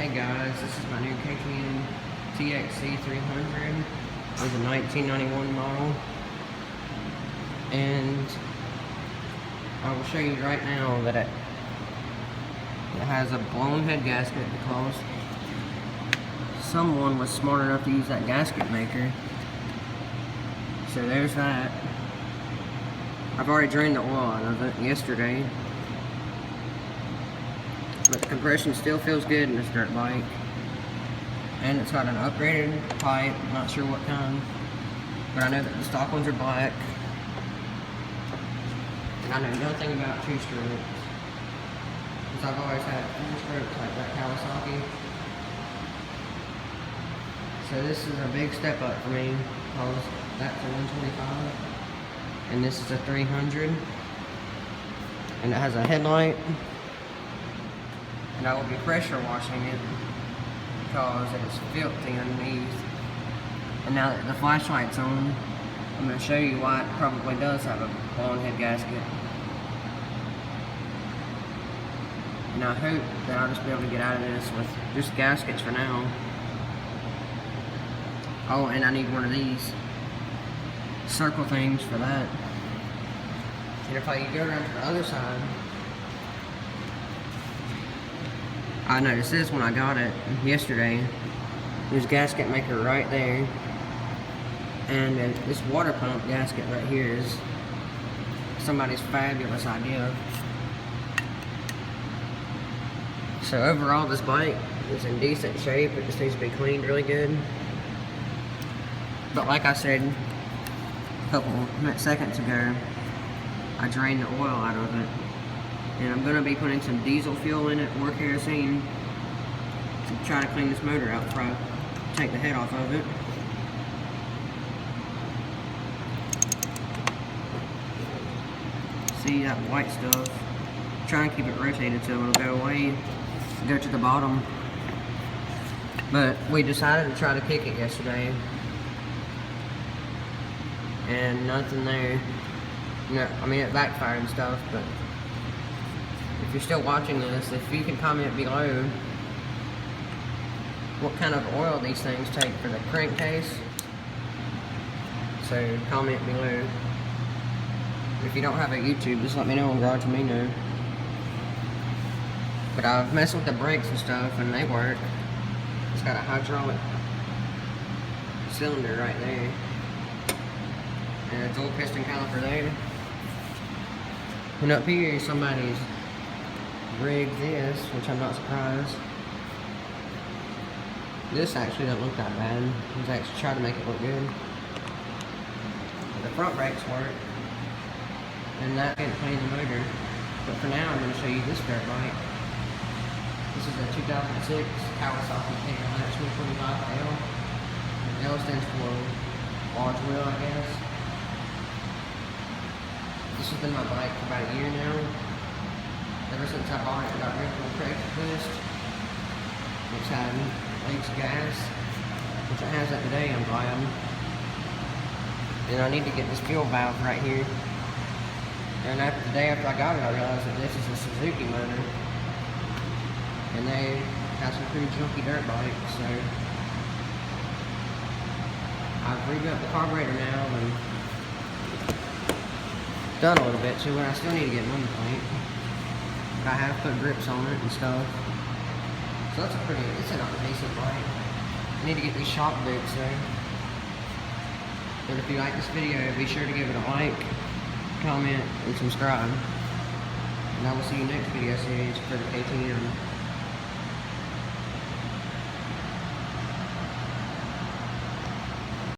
Hey guys, this is my new KTM TXC 300. It's a 1991 model, and I will show you right now that it has a blown head gasket because someone was smart enough to use that gasket maker. So there's that. I've already drained the oil out of it yesterday, but the compression still feels good in this dirt bike. And it's got an upgraded pipe, not sure what kind, but I know that the stock ones are black. And I know nothing about two-strokes, because I've always had four-strokes like that Kawasaki. So this is a big step up for me, because that's a 125, and this is a 300. And it has a headlight. And I will be pressure washing it because it is filthy underneath. And now that the flashlight's on, I'm going to show you why it probably does have a blown head gasket. And I hope that I'll just be able to get out of this with just gaskets for now. Oh, and I need one of these circle things for that. And if I go around to the other side, I noticed this when I got it yesterday. There's a gasket maker right there, and this water pump gasket right here is somebody's fabulous idea. So overall, this bike is in decent shape. It just needs to be cleaned really good. But like I said a couple seconds ago, I drained the oil out of it. And I'm going to be putting some diesel fuel in it or kerosene to try to clean this motor out before I take the head off of it. See that white stuff? Try and keep it rotated so it'll go away, go to the bottom. But we decided to try to kick it yesterday, and nothing there. No, I mean, it backfired and stuff, but if you're still watching this, if you can comment below what kind of oil these things take for the crankcase. So comment below. If you don't have a YouTube, just let me know on Garage Amino. But I've messed with the brakes and stuff and they work. It's got a hydraulic cylinder right there, and a dual piston caliper there. And up here somebody's rigged this, which I'm not surprised. This actually doesn't look that bad. He's actually trying to make it look good. The front brakes work, and that didn't clean the motor. But for now, I'm going to show you this dirt bike. This is a 2006 Kawasaki KTM 125L. L stands for large wheel, I guess. This has been my bike for about a year now. Ever since I bought it, I got rid of the Craigslist, which had leaks of gas, which it has that today, I'm glad. And I need to get this fuel valve right here. And the day after I got it, I realized that this is a Suzuki motor, and they have some pretty junky dirt bikes. So I've rebuilt the carburetor now and done a little bit to it. I still need to get one plate. I have put grips on it and stuff. So that's it's a decent bike. I need to get these shock boots though. But if you like this video, be sure to give it a like, comment, and subscribe. And I will see you next video series for the KTM.